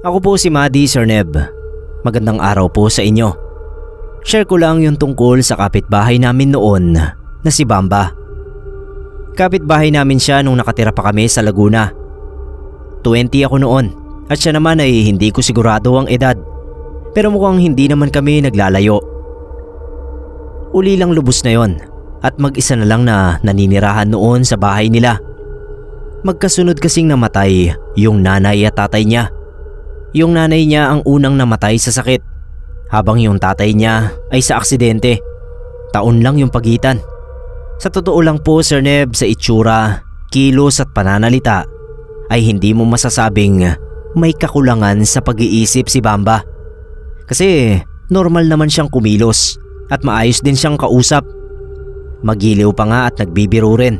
Ako po si Maddie, Sir Neb. Magandang araw po sa inyo. Share ko lang yung tungkol sa kapitbahay namin noon na si Bamba. Kapitbahay namin siya nung nakatira pa kami sa Laguna. 20 ako noon at siya naman ay hindi ko sigurado ang edad. Pero mukhang hindi naman kami naglalayo. Uli lang lubos na yon at mag-isa na lang na naninirahan noon sa bahay nila. Magkasunod kasing namatay yung nanay at tatay niya. Yung nanay niya ang unang namatay sa sakit, habang yung tatay niya ay sa aksidente. Taon lang yung pagitan. Sa totoo lang po, Sir Neb, sa itsura, kilos at pananalita ay hindi mo masasabing may kakulangan sa pag-iisip si Bamba. Kasi normal naman siyang kumilos at maayos din siyang kausap. Magiliw pa nga at nagbibiro rin.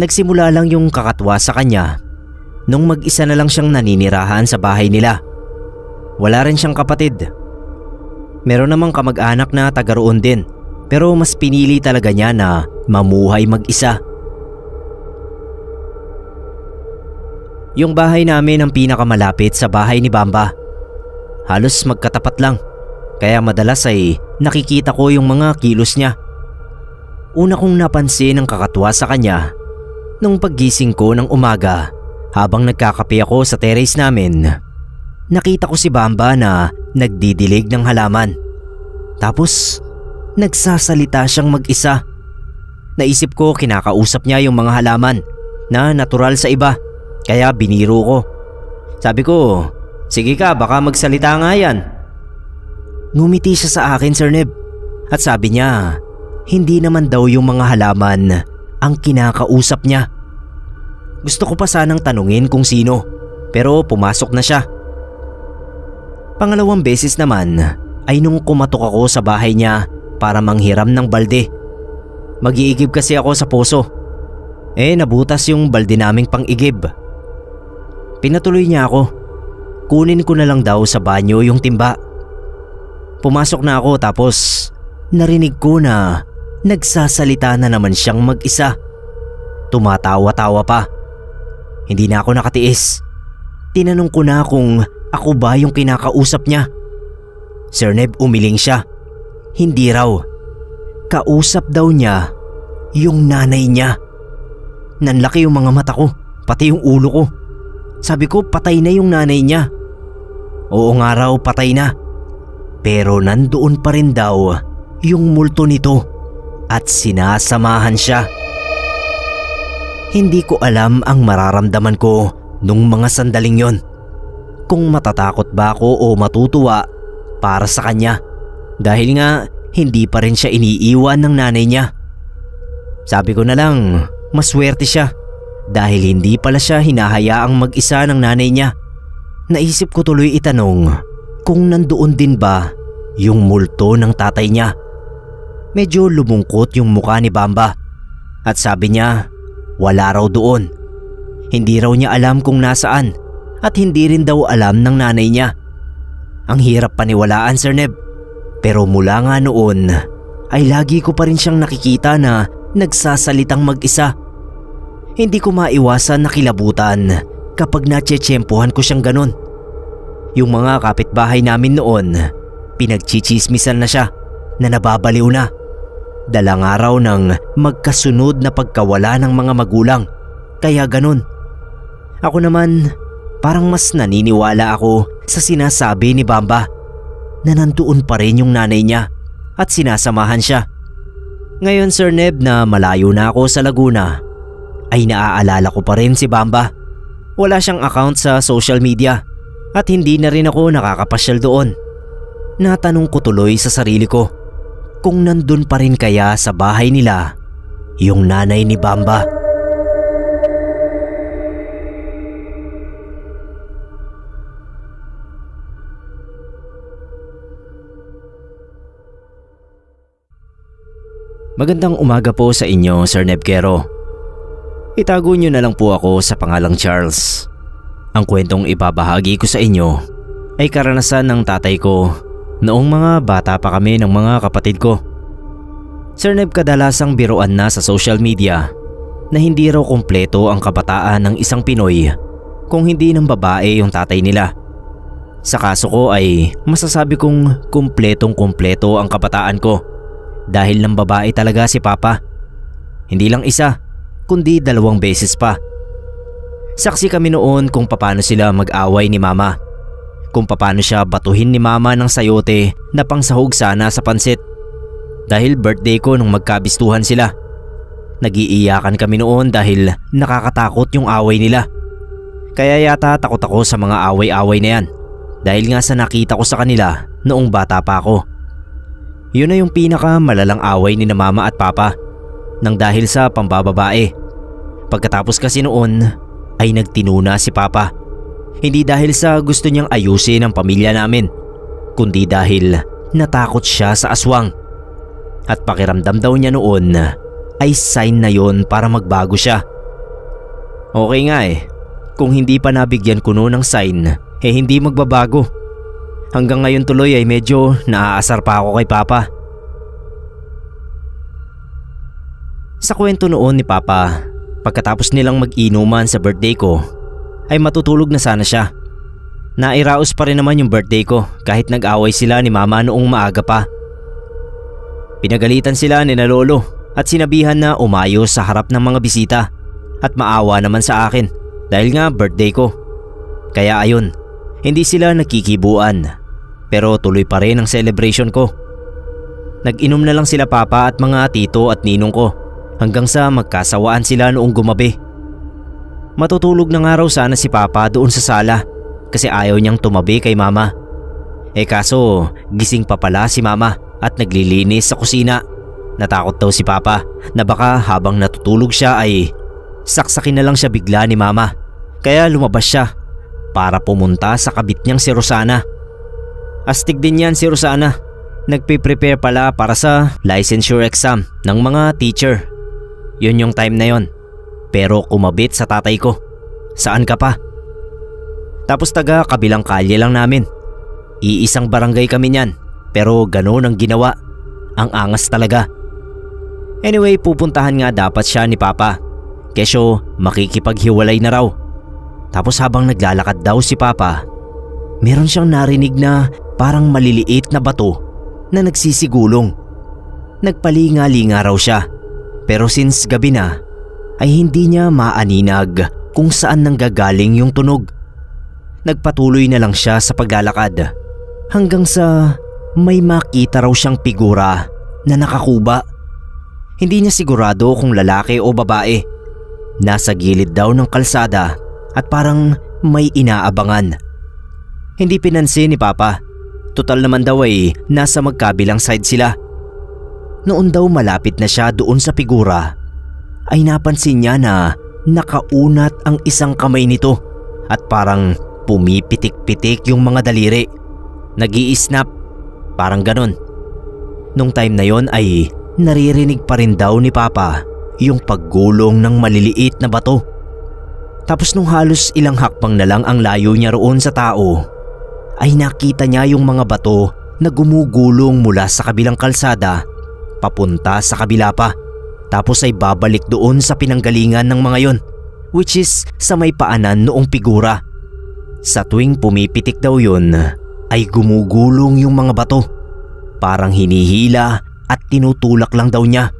Nagsimula lang yung kakatwa sa kanya nung mag-isa na lang siyang naninirahan sa bahay nila. Wala rin siyang kapatid. Meron namang kamag-anak na taga roon din, pero mas pinili talaga niya na mamuhay mag-isa. Yung bahay namin ang pinakamalapit sa bahay ni Bamba. Halos magkatapat lang, kaya madalas ay nakikita ko yung mga kilos niya. Una kong napansin ang kakatwa sa kanya nung paggising ko ng umaga. Habang nagkakape ako sa terrace namin, nakita ko si Bamba na nagdidilig ng halaman. Tapos nagsasalita siyang mag-isa. Naisip ko kinakausap niya yung mga halaman na natural sa iba, kaya biniro ko. Sabi ko, sige ka, baka magsalita nga yan. Ngumiti siya sa akin, Sir Neb, at sabi niya hindi naman daw yung mga halaman ang kinakausap niya. Gusto ko pa sanang tanungin kung sino, pero pumasok na siya. Pangalawang beses naman ay nung kumatok ako sa bahay niya para manghiram ng balde. Mag-iigib kasi ako sa poso. Nabutas yung balde naming pang-igib. Pinatuloy niya ako. Kunin ko na lang daw sa banyo yung timba. Pumasok na ako tapos narinig ko na nagsasalita na naman siyang mag-isa. Tumatawa-tawa pa. Hindi na ako nakatiis. Tinanong ko na kung ako ba yung kinakausap niya. Sir Neb, umiling siya. Hindi raw. Kausap daw niya yung nanay niya. Nanlaki yung mga mata ko, pati yung ulo ko. Sabi ko, patay na yung nanay niya. Oo nga raw, patay na. Pero nandoon pa rin daw yung multo nito at sinasamahan siya. Hindi ko alam ang mararamdaman ko nung mga sandaling yon. Kung matatakot ba ako o matutuwa para sa kanya. Dahil nga hindi pa rin siya iniiwan ng nanay niya. Sabi ko na lang, maswerte siya dahil hindi pala siya hinahayaang mag-isa ng nanay niya. Naisip ko tuloy itanong kung nandoon din ba yung multo ng tatay niya. Medyo lumungkot yung mukha ni Bamba at sabi niya wala raw doon. Hindi raw niya alam kung nasaan at hindi rin daw alam ng nanay niya. Ang hirap paniwalaan, Sir Neb, pero mula nga noon ay lagi ko pa rin siyang nakikita na nagsasalitang mag-isa. Hindi ko maiwasan na kilabutan kapag natsetsempohan ko siyang ganun. Yung mga kapitbahay namin noon, pinagchichismisan na siya na nababaliw na. Dalang araw ng magkasunod na pagkawala ng mga magulang, kaya ganun. Ako naman, parang mas naniniwala ako sa sinasabi ni Bamba na nandoon pa rin yung nanay niya at sinasamahan siya. Ngayon, Sir Neb, na malayo na ako sa Laguna, ay naaalala ko pa rin si Bamba. Wala siyang account sa social media at hindi na rin ako nakakapasyal doon. Natanong ko tuloy sa sarili ko kung nandun pa rin kaya sa bahay nila yung nanay ni Bamba. Magandang umaga po sa inyo, Sir Nebkero. Itago niyo na lang po ako sa pangalang Charles. Ang kwentong ibabahagi ko sa inyo ay karanasan ng tatay ko noong mga bata pa kami ng mga kapatid ko. Sir Neb, kadalasang biruan na sa social media na hindi raw kumpleto ang kabataan ng isang Pinoy kung hindi ng babae yung tatay nila. Sa kaso ko ay masasabi kong kumpletong-kumpleto ang kabataan ko dahil ng babae talaga si Papa. Hindi lang isa, kundi 2 beses pa. Saksi kami noon kung paano sila mag-away ni Mama. Kung paano siya batuhin ni Mama ng sayote na pangsahog sana sa pansit. Dahil birthday ko nung magkabistuhan sila. Nag-iiyakan kami noon dahil nakakatakot yung away nila. Kaya yata takot ako sa mga away-away na yan. Dahil nga sa nakita ko sa kanila noong bata pa ako. Yun na yung pinaka malalang away ni na Mama at Papa nang dahil sa pambababae. Pagkatapos kasi noon ay nagtinuna si Papa. Hindi dahil sa gusto niyang ayusin ang pamilya namin, kundi dahil natakot siya sa aswang. At pakiramdam daw niya noon ay sign na yon para magbago siya. Okay nga kung hindi pa nabigyan ko noon ng sign, hindi magbabago. Hanggang ngayon tuloy ay medyo naaasar pa ako kay Papa. Sa kwento noon ni Papa, pagkatapos nilang mag-inuman sa birthday ko, ay matutulog na sana siya. Nairaos pa rin naman yung birthday ko kahit nag-away sila ni Mama noong maaga pa. Pinagalitan sila ni na Lolo at sinabihan na umayos sa harap ng mga bisita at maawa naman sa akin dahil nga birthday ko. Kaya ayun, hindi sila nagkikibuan pero tuloy pa rin ang celebration ko. Nag-inom na lang sila Papa at mga tito at ninong ko hanggang sa magkasawaan sila noong gumabi. Matutulog na nga raw sana si Papa doon sa sala kasi ayaw niyang tumabi kay Mama. Kaso gising pa pala si Mama at naglilinis sa kusina. Natakot daw si Papa na baka habang natutulog siya ay saksakin na lang siya bigla ni Mama. Kaya lumabas siya para pumunta sa kabit niyang si Rosana. Astig din yan si Rosana. Nagpe-prepare pala para sa licensure exam ng mga teacher. Yun yung time na yon. Pero kumabit sa tatay ko. Saan ka pa? Tapos taga kabilang kalye lang namin. Iisang barangay kami niyan. Pero ganoon ang ginawa. Ang angas talaga. Anyway, pupuntahan nga dapat siya ni Papa. Kesyo makikipaghiwalay na raw. Tapos habang naglalakad daw si Papa, meron siyang narinig na parang maliliit na bato na nagsisigulong. Nagpalinga-linga raw siya. Pero since gabi na, ay hindi niya maaninag kung saan nanggagaling yung tunog. Nagpatuloy na lang siya sa paglalakad hanggang sa may makita raw siyang figura na nakakuba. Hindi niya sigurado kung lalaki o babae. Nasa gilid daw ng kalsada at parang may inaabangan. Hindi pinansin ni Papa. Total naman daw ay nasa magkabilang side sila. Noon daw malapit na siya doon sa figura, ay napansin niya na nakaunat ang isang kamay nito at parang pumipitik-pitik yung mga daliri. Nag-i-snap, parang ganon. Nung time na yon ay naririnig pa rin daw ni Papa yung paggulong ng maliliit na bato. Tapos nung halos ilang hakbang na lang ang layo niya roon sa tao, ay nakita niya yung mga bato na gumugulong mula sa kabilang kalsada papunta sa kabila pa. Tapos ay babalik doon sa pinanggalingan ng mga yon, which is sa may paanan noong figura. Sa tuwing pumipitik daw yun, ay gumugulong yung mga bato. Parang hinihila at tinutulak lang daw niya.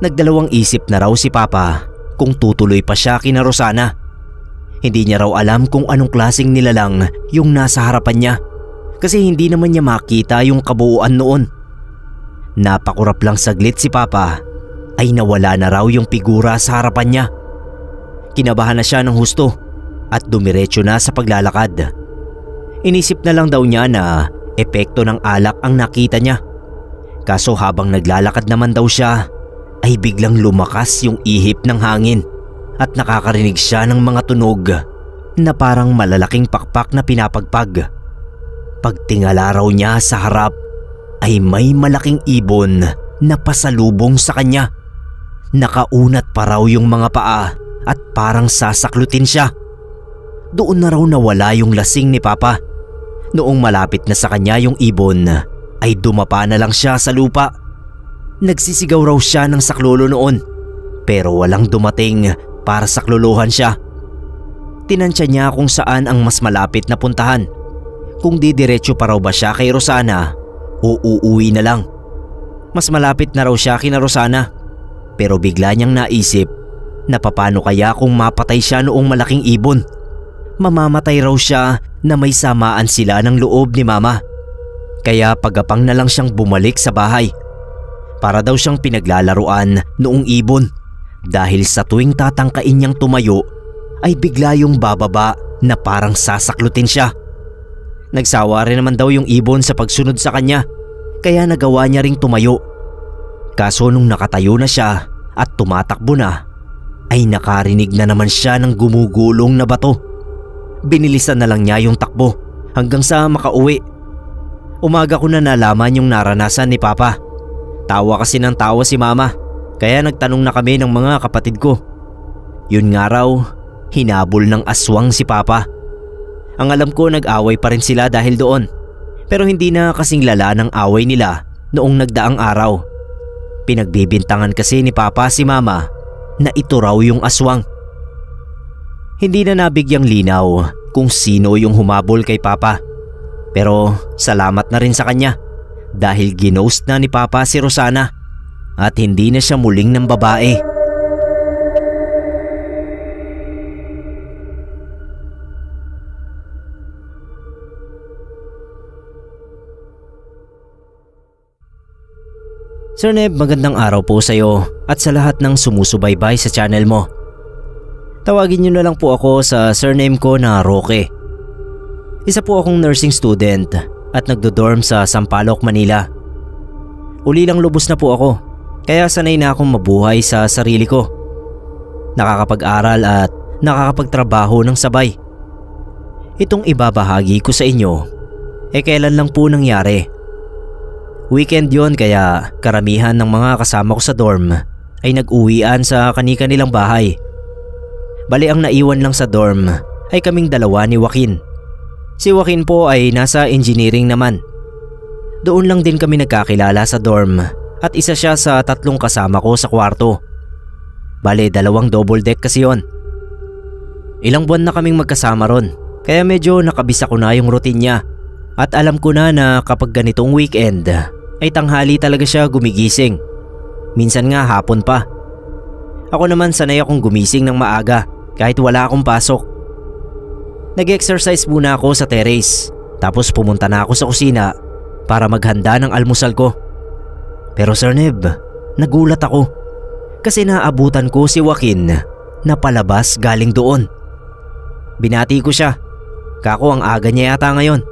Nagdalawang isip na raw si Papa kung tutuloy pa siya kina Rosana. Hindi niya raw alam kung anong klaseng nilalang yung nasa harapan niya kasi hindi naman niya makita yung kabuuan noon. Napakurap lang saglit si Papa ay nawala na raw yung figura sa harapan niya. Kinabahan na siya ng husto at dumiretso na sa paglalakad. Inisip na lang daw niya na epekto ng alak ang nakita niya. Kaso habang naglalakad naman daw siya ay biglang lumakas yung ihip ng hangin at nakakarinig siya ng mga tunog na parang malalaking pakpak na pinapagpag. Pagtingala raw niya sa harap ay may malaking ibon na pasalubong sa kanya. Nakaunat pa raw yung mga paa at parang sasaklutin siya. Doon na raw nawala yung lasing ni Papa. Noong malapit na sa kanya yung ibon ay dumapa na lang siya sa lupa. Nagsisigaw raw siya ng saklolo noon pero walang dumating para saklolohan siya. Tinansya niya kung saan ang mas malapit na puntahan. Kung didiretso pa raw ba siya kay Rosana o uuwi na lang. Mas malapit na raw siya kina Rosana. Pero bigla niyang naisip na papaano kaya kung mapatay siya noong malaking ibon. Mamamatay raw siya na may samaan sila ng loob ni Mama. Kaya pagapang na lang siyang bumalik sa bahay. Para daw siyang pinaglalaruan noong ibon. Dahil sa tuwing tatangkain niyang tumayo ay bigla yung bababa na parang sasaklutin siya. Nagsawa rin naman daw yung ibon sa pagsunod sa kanya. Kaya nagawa niya ring tumayo. Kaso nung nakatayo na siya at tumatakbo na, ay nakarinig na naman siya ng gumugulong na bato. Binilisan na lang niya yung takbo hanggang sa makauwi. Umaga ko na nalaman yung naranasan ni Papa. Tawa kasi ng tawa si Mama, kaya nagtanong na kami ng mga kapatid ko. Yun nga raw, hinabol ng aswang si Papa. Ang alam ko nag-away pa rin sila dahil doon, pero hindi na kasing lala ng away nila noong nagdaang araw. Pinagbibintangan kasi ni Papa si Mama na ito raw yung aswang. Hindi na nabigyang linaw kung sino yung humabol kay Papa. Pero salamat na rin sa kanya dahil ginost na ni Papa si Rosana at hindi na siya muling ng babae. Sir Neb, magandang araw po sa iyo at sa lahat ng sumusubaybay sa channel mo. Tawagin niyo na lang po ako sa surname ko na Roque. Isa po akong nursing student at nagdo-dorm sa Sampaloc, Manila. Uli lang lubos na po ako, kaya sanay na akong mabuhay sa sarili ko. Nakakapag-aral at nakakapagtrabaho ng sabay. Itong ibabahagi ko sa inyo, kailan lang po nangyari. Weekend yon kaya karamihan ng mga kasama ko sa dorm ay nag-uwian sa kani-kanilang bahay. Bali ang naiwan lang sa dorm ay kaming dalawa ni Joaquin. Si Joaquin po ay nasa engineering naman. Doon lang din kami nagkakilala sa dorm at isa siya sa 3 kasama ko sa kwarto. Bali 2 double deck kasi yon. Ilang buwan na kaming magkasama ron kaya medyo nakabisa ko na yung routine niya at alam ko na kapag ganitong weekend ay tanghali talaga siya gumigising. Minsan nga hapon pa. Ako naman sanay akong gumising ng maaga kahit wala akong pasok. Nag-exercise muna ako sa terrace tapos pumunta na ako sa kusina para maghanda ng almusal ko. Pero Sir Neb, nagulat ako kasi naabutan ko si Joaquin na palabas galing doon. Binati ko siya. Kako ang aga niya yata ngayon.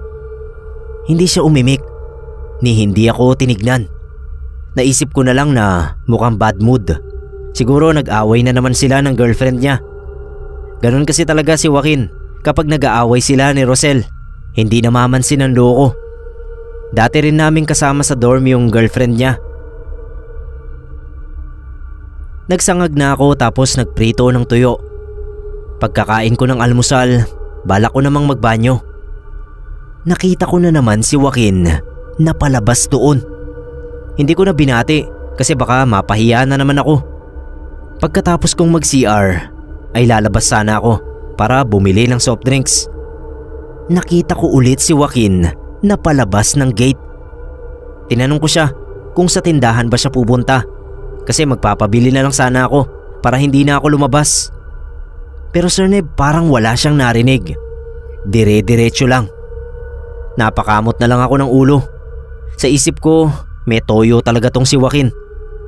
Hindi siya umimik ni hindi ako tinignan. Naisip ko na lang na mukhang bad mood. Siguro nag-away na naman sila ng girlfriend niya. Ganon kasi talaga si Joaquin kapag nag-aaway sila ni Rosel. Hindi namamansin ang loko. Dati rin namin kasama sa dorm yung girlfriend niya. Nagsangag na ako tapos nagprito ng tuyo. Pagkakain ko ng almusal, balak ko namang magbanyo. Nakita ko na naman si Joaquin na palabas doon. Hindi ko na binati kasi baka mapahiya na naman ako. Pagkatapos kong mag-CR ay lalabas sana ako para bumili ng soft drinks. Nakita ko ulit si Joaquin na palabas ng gate. Tinanong ko siya kung sa tindahan ba siya pupunta kasi magpapabili na lang sana ako para hindi na ako lumabas. Pero Sir Neb, parang wala siyang narinig. Dire-diretso lang. Napakamot na lang ako ng ulo. Sa isip ko, may toyo talaga tong si Joaquin.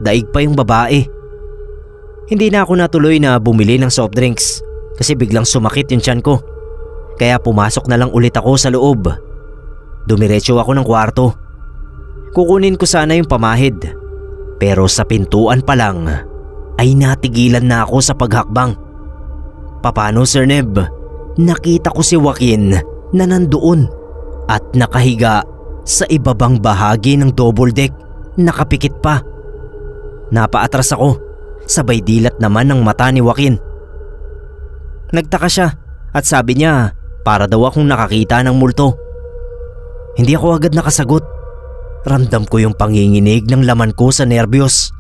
Daig pa yung babae. Hindi na ako natuloy na bumili ng soft drinks kasi biglang sumakit yung tiyan ko. Kaya pumasok na lang ulit ako sa loob. Dumiretso ako ng kwarto. Kukunin ko sana yung pamahid. Pero sa pintuan pa lang ay natigilan na ako sa paghakbang. Paano Sir Neb? Nakita ko si Joaquin na nandoon at nakahiga sa ibabang bahagi ng double deck. Nakapikit pa. Napaatras ako, sabay dilat naman ng mata ni Joaquin. Nagtaka siya at sabi niya para daw akong nakakita ng multo. Hindi ako agad nakasagot. Ramdam ko yung panginginig ng laman ko sa nerbiyos.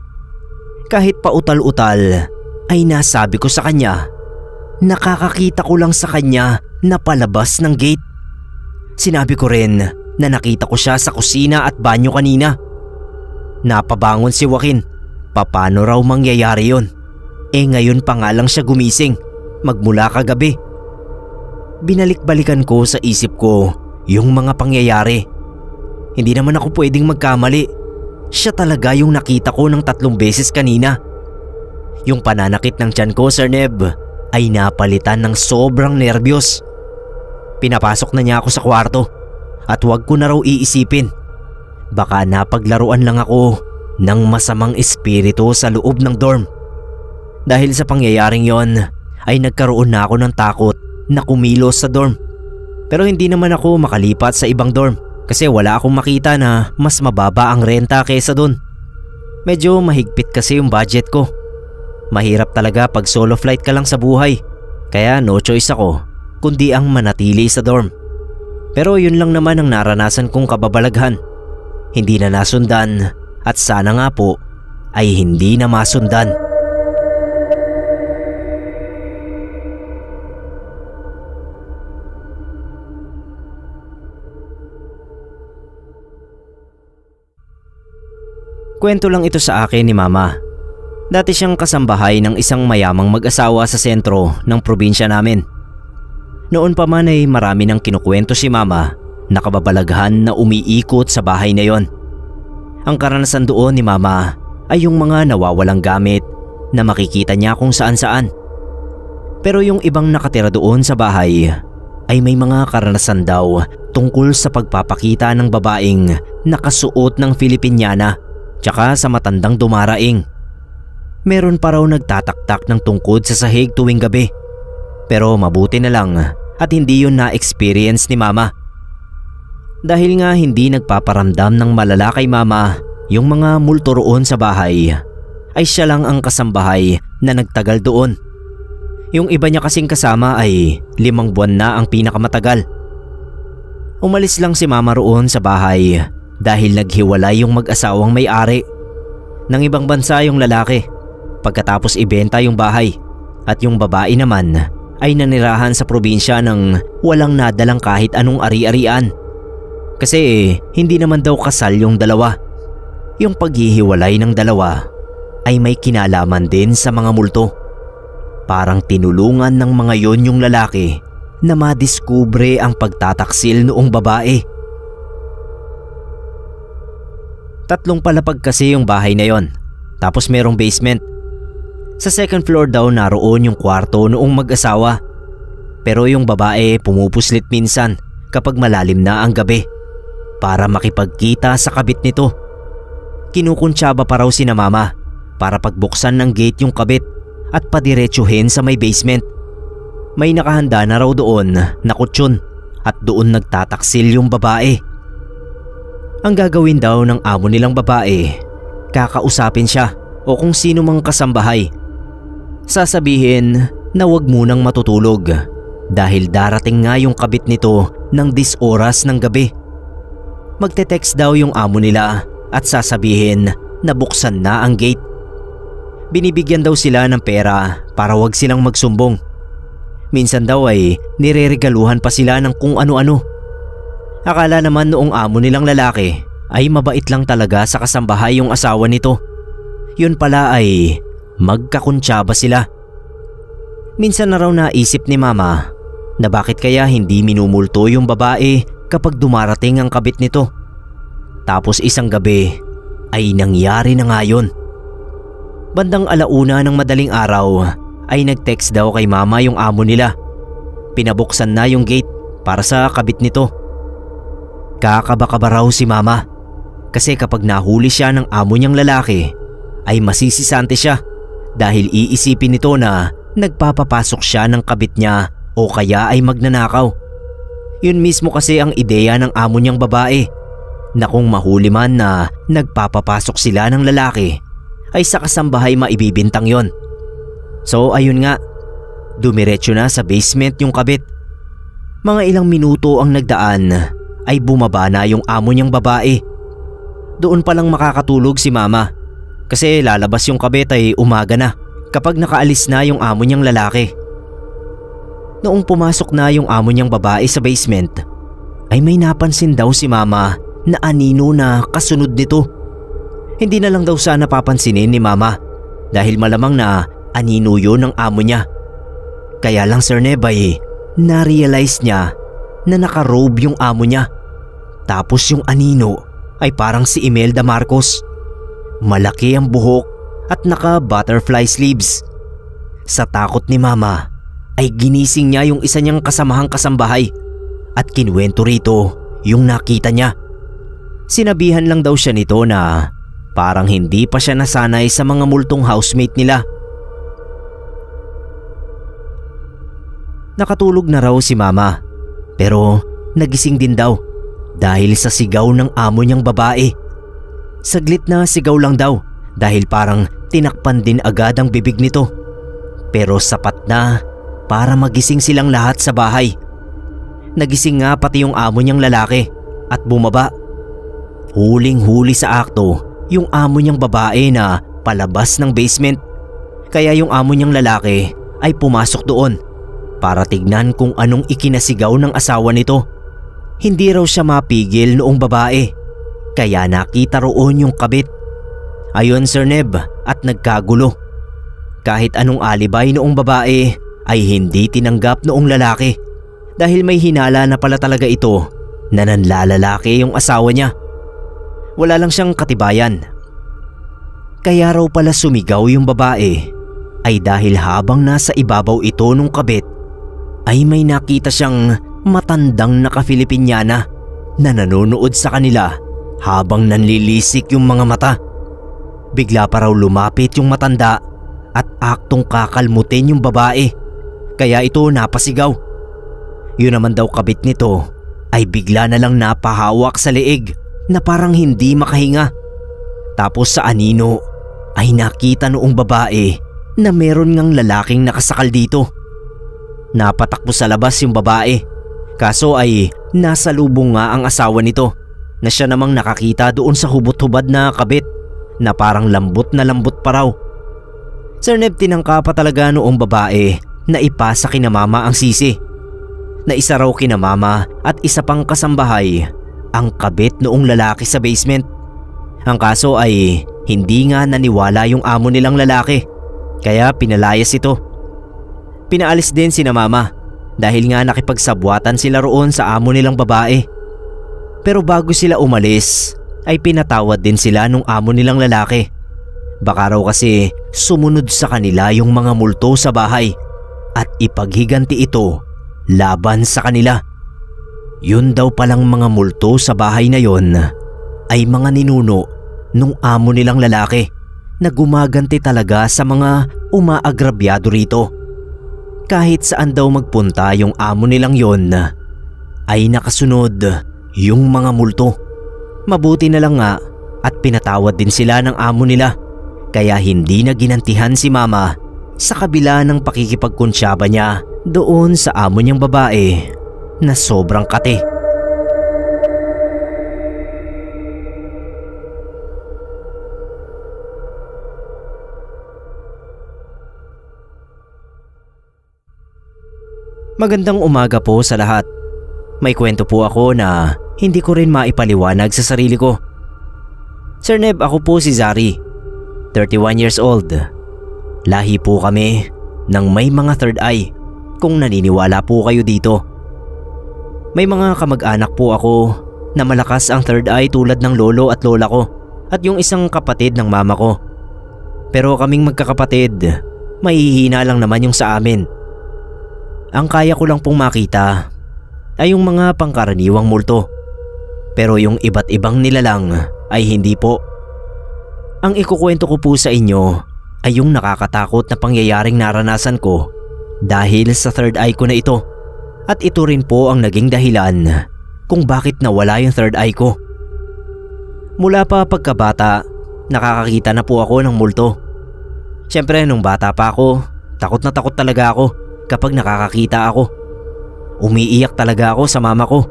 Kahit pautal-utal ay nasabi ko sa kanya nakakakita ko lang sa kanya na palabas ng gate. Sinabi ko rin na nakita ko siya sa kusina at banyo kanina. Napabangon si Joaquin. Paano raw mangyayari yon? Ngayon pa nga lang siya gumising, magmula kagabi. Binalik-balikan ko sa isip ko yung mga pangyayari. Hindi naman ako pwedeng magkamali. Siya talaga yung nakita ko ng 3 beses kanina. Yung pananakit ng tiyan ko, Sir Neb, ay napalitan ng sobrang nerbiyos. Pinapasok na niya ako sa kwarto at wag ko na raw iisipin. Baka napaglaruan lang ako ng masamang espiritu sa loob ng dorm. Dahil sa pangyayaring yon ay nagkaroon na ako ng takot na kumilos sa dorm. Pero hindi naman ako makalipat sa ibang dorm kasi wala akong makita na mas mababa ang renta kaysa dun. Medyo mahigpit kasi yung budget ko. Mahirap talaga pag solo flight ka lang sa buhay, kaya no choice ako kundi ang manatili sa dorm. Pero yun lang naman ang naranasan kong kababalaghan. Hindi na nasundan at sana nga po ay hindi na masundan. Kwento lang ito sa akin ni Mama. Dati siyang kasambahay ng isang mayamang mag-asawa sa sentro ng probinsya namin. Noon pa man ay marami nang kinukwento si Mama na kababalaghan na umiikot sa bahay na yon. Ang karanasan doon ni Mama ay yung mga nawawalang gamit na makikita niya kung saan saan. Pero yung ibang nakatira doon sa bahay ay may mga karanasan daw tungkol sa pagpapakita ng babaeng nakasuot ng Filipiniana tsaka sa matandang dumaraing. Meron pa raw nagtataktak ng tungkod sa sahig tuwing gabi. Pero mabuti na lang at hindi yun na-experience ni Mama. Dahil nga hindi nagpaparamdam ng malala kay Mama yung mga multo roon sa bahay, ay siya lang ang kasambahay na nagtagal doon. Yung iba niya kasing kasama ay 5 buwan na ang pinakamatagal. Umalis lang si Mama roon sa bahay dahil naghiwalay yung mag-asawang may-ari. Nang ibang bansa yung lalaki pagkatapos ibenta yung bahay, at yung babae naman ay nanirahan sa probinsya ng walang nadalang kahit anong ari-arian. Kasi hindi naman daw kasal yung dalawa. Yung paghihiwalay ng dalawa ay may kinalaman din sa mga multo. Parang tinulungan ng mga yon yung lalaki na madiskubre ang pagtataksil noong babae. 3 palapag kasi yung bahay na yon, tapos merong basement. Sa 2nd floor daw naroon yung kwarto noong mag-asawa. Pero yung babae pumupuslit minsan kapag malalim na ang gabi para makipagkita sa kabit nito. Kinukuntsaba pa raw sina Mama para pagbuksan ng gate yung kabit at padiretsuhin sa may basement. May nakahanda na raw doon na kutsyon at doon nagtataksil yung babae. Ang gagawin daw ng amo nilang babae, kakausapin siya o kung sino mang kasambahay. Sasabihin na wag munang matutulog dahil darating nga yung kabit nito ng 10 oras ng gabi. Magte-text daw yung amo nila at sasabihin na buksan na ang gate. Binibigyan daw sila ng pera para wag silang magsumbong. Minsan daw ay nireregaluhan pa sila ng kung ano-ano. Akala naman noong amo nilang lalaki ay mabait lang talaga sa kasambahay yung asawa nito. Yun pala ay magkakuntsaba sila. Minsan na raw naisip ni Mama na bakit kaya hindi minumulto yung babae kapag dumarating ang kabit nito. Tapos isang gabi ay nangyari na nga yun. Bandang 1:00 ng madaling araw ay nag-text daw kay Mama yung amo nila. Pinabuksan na yung gate para sa kabit nito. Kakaba-kaba raw si Mama kasi kapag nahuli siya ng amo niyang lalaki ay masisisante siya dahil iisipin nito na nagpapapasok siya ng kabit niya o kaya ay magnanakaw. Yun mismo kasi ang ideya ng amo niyang babae, na kung mahuli man na nagpapapasok sila ng lalaki ay sa kasambahay maibibintang yon. So ayun nga, dumiretso na sa basement yung kabit. Mga ilang minuto ang nagdaan ay bumaba na yung amo niyang babae. Doon palang makakatulog si Mama kasi lalabas yung kabit ay umaga na kapag nakaalis na yung amo niyang lalaki. noong pumasok na yung amo niyang babae sa basement, ay may napansin daw si Mama na anino na kasunod nito. Hindi na lang daw sana papansinin ni Mama dahil malamang na anino yun ng amo niya. Kaya lang Sir Neb ay na-realize niya na naka-robe yung amo niya. Tapos yung anino ay parang si Imelda Marcos. Malaki ang buhok at naka-butterfly sleeves. Sa takot ni Mama ay ginising niya yung isa niyang kasamahang kasambahay at kinuwento rito yung nakita niya. Sinabihan lang daw siya nito na parang hindi pa siya nasanay sa mga multong housemate nila. Nakatulog na raw si Mama pero nagising din daw dahil sa sigaw ng amo niyang babae. Saglit na sigaw lang daw dahil parang tinakpan din agad ang bibig nito. Pero sapat na para magising silang lahat sa bahay. Nagising nga pati yung amo niyang lalaki at bumaba. Huling-huli sa akto yung amo niyang babae na palabas ng basement. Kaya yung amo niyang lalaki ay pumasok doon para tignan kung anong ikinasigaw ng asawa nito. Hindi raw siya mapigil noong babae, kaya nakita roon yung kabit. Ayon Sir Neb at nagkagulo. Kahit anong alibay noong babae ay hindi tinanggap noong lalaki dahil may hinala na pala talaga ito na nanlalalaki yung asawa niya. Wala lang siyang katibayan. Kaya raw pala sumigaw yung babae ay dahil habang nasa ibabaw ito nung kabit ay may nakita siyang matandang naka-Filipinyana na nanonood sa kanila habang nanlilisik yung mga mata. Bigla pa raw lumapit yung matanda at aktong kakalmutin yung babae, kaya ito napasigaw. Yun naman daw kabit nito ay bigla na lang napahawak sa leeg na parang hindi makahinga. Tapos sa anino ay nakita noong babae na meron ngang lalaking nakasakal dito. Napatakbo sa labas yung babae, kaso ay nasa lubong nga ang asawa nito na siya namang nakakita doon sa hubot-hubad na kabit na parang lambot na lambot pa raw. Sir Neb, tinangka pa talaga noong babae na ipasa kina Mama ang sisi. Na isa raw kina Mama at isa pang kasambahay ang kabit noong lalaki sa basement. Ang kaso ay hindi nga naniwala yung amo nilang lalaki, kaya pinalayas ito. Pinaalis din sina Mama dahil nga nakipagsabwatan sila roon sa amo nilang babae. Pero bago sila umalis ay pinatawad din sila nung amo nilang lalaki. Baka raw kasi sumunod sa kanila yung mga multo sa bahay at ipaghiganti ito laban sa kanila. Yun daw palang mga multo sa bahay na yon ay mga ninuno nung amo nilang lalaki na gumaganti talaga sa mga umaagrabyado rito. Kahit saan daw magpunta yung amo nilang yon ay nakasunod yung mga multo. Mabuti na lang nga at pinatawad din sila ng amo nila, kaya hindi na ginantihan si Mama sa kabila ng pakikipagkunsyaba niya doon sa amo niyang babae na sobrang kate. Magandang umaga po sa lahat. May kwento po ako na hindi ko rin maipaliwanag sa sarili ko. Sir Neb, ako po si Zari, 31 years old. Lahi po kami ng may mga third eye, kung naniniwala po kayo dito. May mga kamag-anak po ako na malakas ang third eye tulad ng lolo at lola ko at yung isang kapatid ng mama ko. Pero kaming magkakapatid, mahihina lang naman yung sa amin. Ang kaya ko lang pong makita ay yung mga pangkaraniwang multo, pero yung iba't ibang nilalang ay hindi po. Ang ikukwento ko po sa inyo ay yung nakakatakot na pangyayaring naranasan ko dahil sa third eye ko na ito, at ito rin po ang naging dahilan kung bakit nawala yung third eye ko. Mula pa pagkabata, nakakakita na po ako ng multo. Siyempre nung bata pa ako, takot na takot talaga ako kapag nakakakita ako. Umiiyak talaga ako sa mama ko.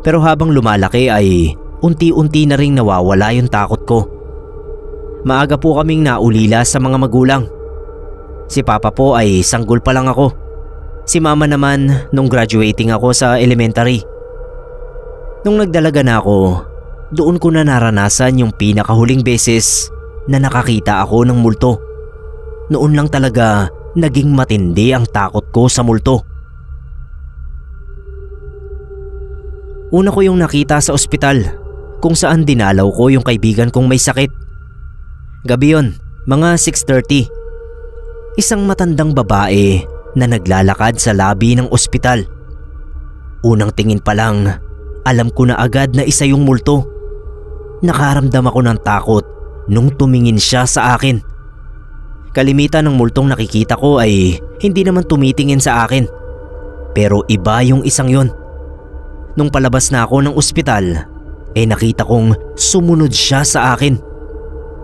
Pero habang lumalaki ay unti-unti na ring nawawala yung takot ko. Maaga po kaming naulila sa mga magulang. Si Papa po ay sanggol pa lang ako. Si mama naman nung graduating ako sa elementary. Nung nagdalaga na ako, doon ko na naranasan yung pinakahuling beses na nakakita ako ng multo. Noon lang talaga naging matindi ang takot ko sa multo. Una ko yung nakita sa ospital kung saan dinalaw ko yung kaibigan kong may sakit. Gabi yon, mga 6:30. Isang matandang babae na naglalakad sa labi ng ospital. Unang tingin pa lang, alam ko na agad na isa yung multo. Nakaramdam ako ng takot nung tumingin siya sa akin. Kalimitan ng multong nakikita ko ay hindi naman tumitingin sa akin. Pero iba yung isang yon. Nung palabas na ako ng ospital, nakita kong sumunod siya sa akin.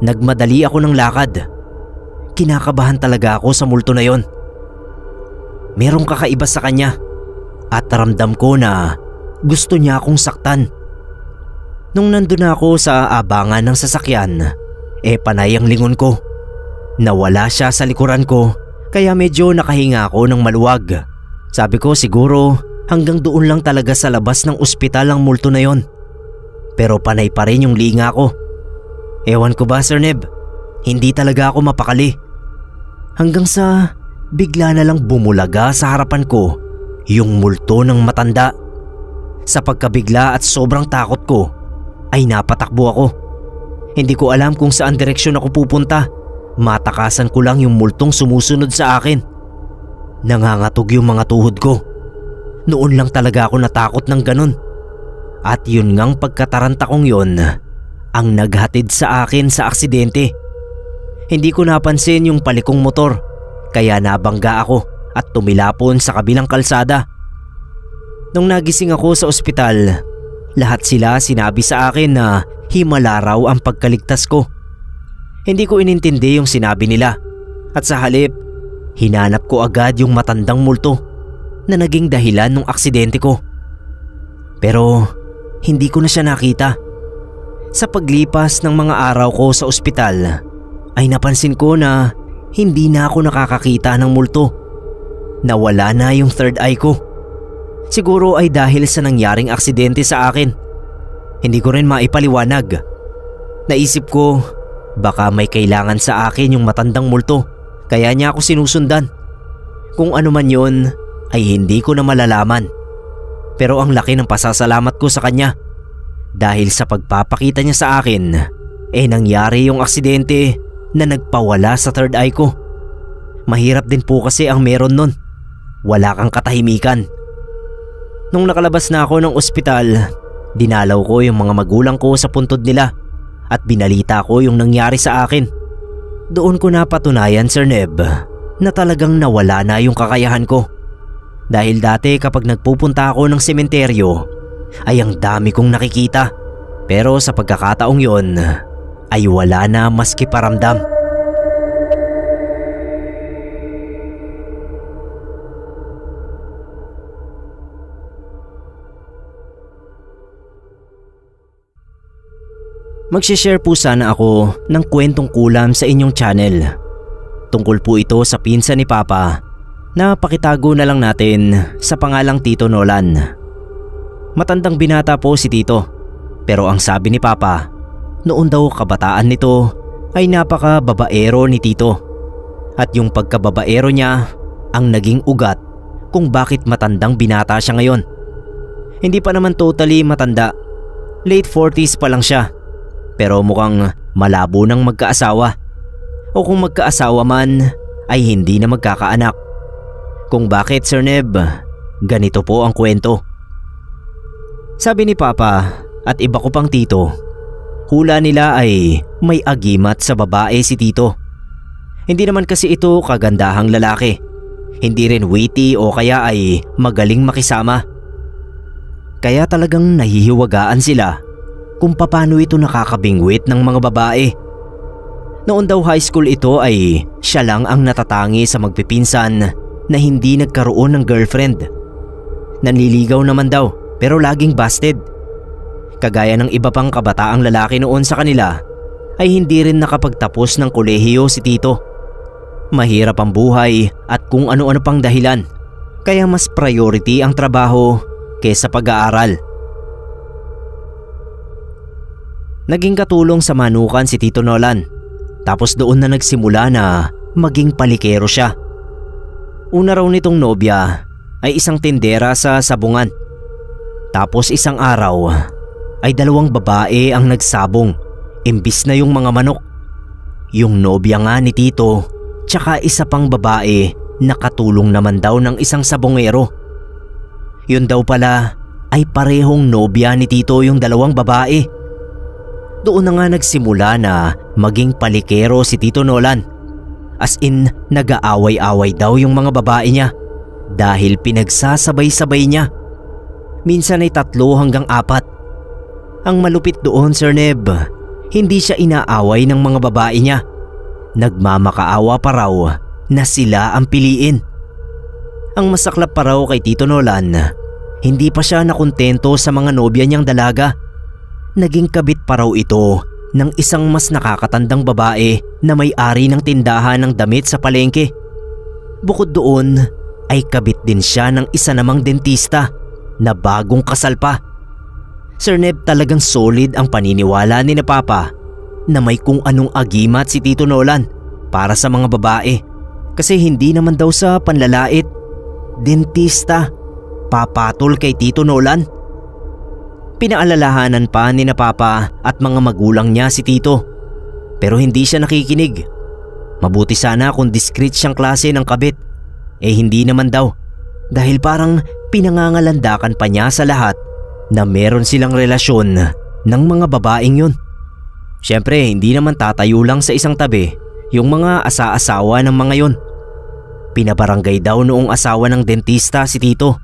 Nagmadali ako ng lakad. Kinakabahan talaga ako sa multo na yon. Merong kakaiba sa kanya at ramdam ko na gusto niya akong saktan. Nung nandun na ako sa abangan ng sasakyan, panay ang lingon ko. Nawala siya sa likuran ko kaya medyo nakahinga ako ng maluwag. Sabi ko siguro hanggang doon lang talaga sa labas ng ospital ang multo na yon. Pero panay pa rin yung linga ko. Ewan ko ba Sir Neb, hindi talaga ako mapakali. Hanggang sa bigla na lang bumulaga sa harapan ko yung multo ng matanda. Sa pagkabigla at sobrang takot ko ay napatakbo ako. Hindi ko alam kung saan direksyon ako pupunta. Matakasan ko lang yung multong sumusunod sa akin. Nangangatog yung mga tuhod ko. Noon lang talaga ako natakot ng ganun. At yun ngang pagkataranta kong yun ang naghatid sa akin sa aksidente. Hindi ko napansin yung palikong motor kaya nabangga ako at tumilapon sa kabilang kalsada. Nung nagising ako sa ospital, lahat sila sinabi sa akin na himala raw ang pagkaligtas ko. Hindi ko inintindi yung sinabi nila at sa halip, hinanap ko agad yung matandang multo na naging dahilan ng aksidente ko. Pero hindi ko na siya nakita. Sa paglipas ng mga araw ko sa ospital ay napansin ko na hindi na ako nakakakita ng multo. Nawala na yung third eye ko. Siguro ay dahil sa nangyaring aksidente sa akin. Hindi ko rin maipaliwanag. Naisip ko baka may kailangan sa akin yung matandang multo kaya niya ako sinusundan. Kung ano man yun ay hindi ko na malalaman. Pero ang laki ng pasasalamat ko sa kanya dahil sa pagpapakita niya sa akin nangyari yung aksidente na nagpawala sa third eye ko. Mahirap din po kasi ang meron nun. Wala kang katahimikan. Nung nakalabas na ako ng ospital, dinalaw ko yung mga magulang ko sa puntod nila at binalita ko yung nangyari sa akin. Doon ko napatunayan Sir Neb na talagang nawala na yung kakayahan ko. Dahil dati kapag nagpupunta ako ng sementeryo ay ang dami kong nakikita. Pero sa pagkakataong yon ay wala na maski paramdam. Magsishare po sana ako ng kwentong kulam sa inyong channel. Tungkol po ito sa pinsan ni Papa na pakitago na lang natin sa pangalang Tito Nolan. Matandang binata po si Tito, pero ang sabi ni Papa, noon daw kabataan nito ay napaka-babaero ni Tito. At yung pagkababaero niya ang naging ugat kung bakit matandang binata siya ngayon. Hindi pa naman totally matanda, late 40s pa lang siya. Pero mukhang malabo nang magkaasawa. O kung magkaasawa man ay hindi na magkakaanak. Kung bakit Sir Neb, ganito po ang kwento. Sabi ni Papa at iba ko pang tito, hula nila ay may agimat sa babae si Tito. Hindi naman kasi ito kagandahang lalaki. Hindi rin witty o kaya ay magaling makisama. Kaya talagang nahihiwagaan sila kung paano ito nakakabingwit ng mga babae. Noon daw high school ito ay siya lang ang natatangi sa magpipinsan na hindi nagkaroon ng girlfriend. Nanliligaw naman daw pero laging busted. Kagaya ng iba pang kabataang lalaki noon sa kanila ay hindi rin nakapagtapos ng kolehiyo si Tito. Mahirap ang buhay at kung ano-ano pang dahilan Kaya mas priority ang trabaho kaysa pag-aaral. Naging katulong sa manukan si Tito Nolan. Tapos doon na nagsimula na maging palikero siya. Una raw nitong nobya ay isang tindera sa sabungan. Tapos isang araw ay 2 babae ang nagsabong imbis na yung mga manok. Yung nobya nga ni Tito tsaka isa pang babae nakatulong naman daw ng isang sabongero. Yun daw pala ay parehong nobya ni Tito yung 2 babae. Doon na nga nagsimula na maging palikero si Tito Nolan. As in, nag-aaway-away daw yung mga babae niya dahil pinagsasabay-sabay niya. Minsan ay 3 hanggang 4. Ang malupit doon, Sir Neb, hindi siya inaaway ng mga babae niya. Nagmamakaawa pa raw na sila ang piliin. Ang masaklap pa raw kay Tito Nolan, hindi pa siya nakontento sa mga nobya niyang dalaga. Naging kabit pa raw ito ng isang mas nakakatandang babae na may-ari ng tindahan ng damit sa palengke. Bukod doon ay kabit din siya ng isa namang dentista na bagong kasal pa. Sir Neb, talagang solid ang paniniwala ni na Papa na may kung anong agimat si Tito Nolan para sa mga babae. Kasi hindi naman daw sa panlalait. Dentista, papatol kay Tito Nolan. Pinaalalahanan pa ni na Papa at mga magulang niya si Tito, pero hindi siya nakikinig. Mabuti sana kung discreet siyang klase ng kabit. Hindi naman daw, dahil parang pinangangalandakan pa niya sa lahat na meron silang relasyon ng mga babaeng yun. Siyempre, hindi naman tatayo lang sa isang tabi yung mga asa-asawa ng mga yun. Pinabarangay daw noong asawa ng dentista si Tito.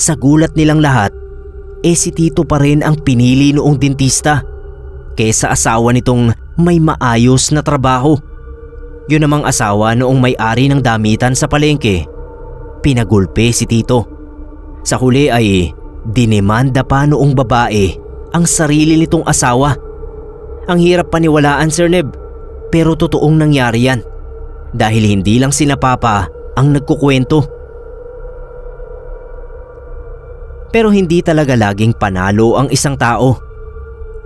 Sa gulat nilang lahat, si Tito pa rin ang pinili noong dentista kaysa asawa nitong may maayos na trabaho. Yun namang asawa noong may-ari ng damitan sa palengke, pinagulpe si Tito. Sa huli ay dinemanda pa noong babae ang sarili nitong asawa. Ang hirap paniwalaan, Sir Neb, pero totoong nangyari yan dahil hindi lang sina Papa ang nagkukwento. Pero hindi talaga laging panalo ang isang tao,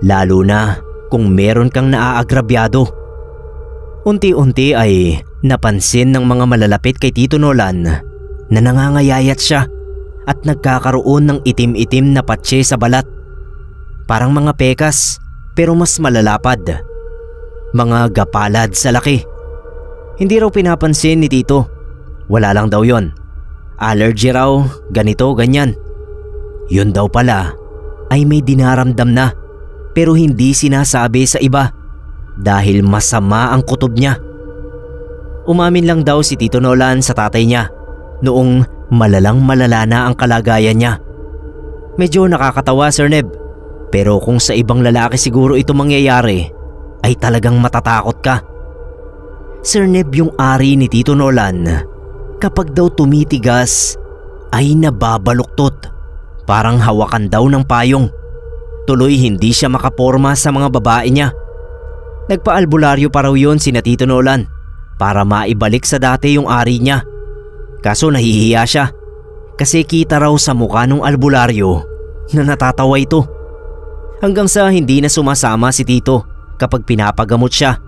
lalo na kung meron kang naaagrabyado. Unti-unti ay napansin ng mga malalapit kay Tito Nolan na nangangayayat siya at nagkakaroon ng itim-itim na patse sa balat. Parang mga pekas pero mas malalapad. Mga gapalad sa laki. Hindi raw pinapansin ni Tito. Wala lang daw yon. Allergy raw, ganito, ganyan. Yun daw pala ay may dinaramdam na pero hindi sinasabi sa iba dahil masama ang kutob niya. Umamin lang daw si Tito Nolan sa tatay niya noong malalang malala na ang kalagayan niya. Medyo nakakatawa, Sir Neb, pero kung sa ibang lalaki siguro ito mangyayari ay talagang matatakot ka. Sir Neb, yung ari ni Tito Nolan kapag daw tumitigas ay nababaluktot. Parang hawakan daw ng payong. Tuloy hindi siya makaporma sa mga babae niya. Nagpa-albularyo pa raw yun sina Tito Nolan para maibalik sa dati yung ari niya. Kaso nahihiya siya kasi kita raw sa mukha ng albularyo na natatawa ito. Hanggang sa hindi na sumasama si Tito kapag pinapagamot siya.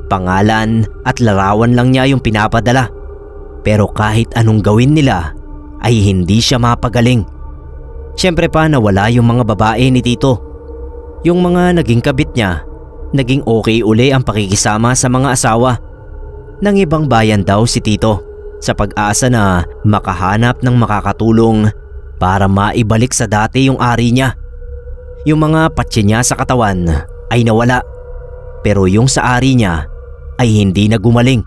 Pangalan at larawan lang niya yung pinapadala. Pero kahit anong gawin nila ay hindi siya mapagaling. Siyempre pa nawala yung mga babae ni Tito. Yung mga naging kabit niya, naging okay uli ang pakikisama sa mga asawa. Nang ibang bayan daw si Tito sa pag-asa na makahanap ng makakatulong para maibalik sa dati yung ari niya. Yung mga patse niya sa katawan ay nawala, pero yung sa ari niya ay hindi na gumaling.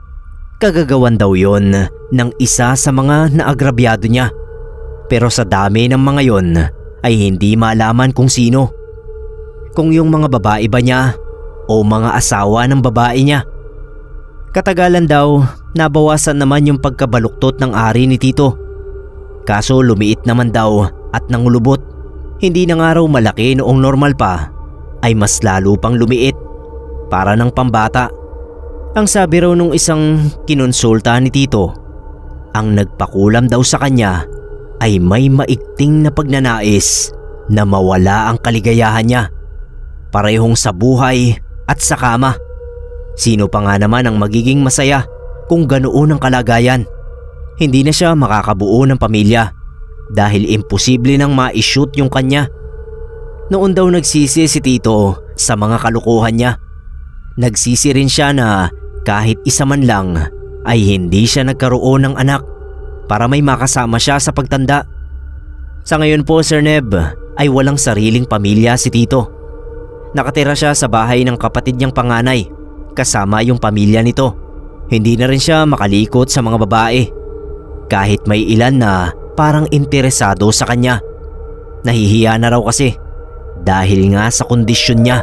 Kagagawan daw yon ng isa sa mga naagrabyado niya. Pero sa dami ng mga yon ay hindi malaman kung sino. Kung yung mga babae ba niya o mga asawa ng babae niya. Katagalan daw, nabawasan naman yung pagkabaluktot ng ari ni Tito. Kaso lumiit naman daw at nangulubot. Hindi na nga raw malaki noong normal pa, ay mas lalo pang lumiit. Para ng pambata. Ang sabi raw nung isang kinonsulta ni Tito Ang nagpakulam daw sa kanya ay may maigting na pagnanais na mawala ang kaligayahan niya, parehong sa buhay at sa kama. Sino pa nga naman ang magiging masaya kung ganoon ang kalagayan? Hindi na siya makakabuo ng pamilya dahil imposible nang ma-shoot yung kanya. Noon daw nagsisi si Tito sa mga kalukuhan niya. Nagsisi rin siya na kahit isa man lang ay hindi siya nagkaroon ng anak para may makasama siya sa pagtanda. Sa ngayon po, Sir Neb, ay walang sariling pamilya si Tito. Nakatira siya sa bahay ng kapatid niyang panganay kasama yung pamilya nito. Hindi na rin siya makalikot sa mga babae kahit may ilan na parang interesado sa kanya. Nahihiya na raw kasi dahil nga sa kondisyon niya.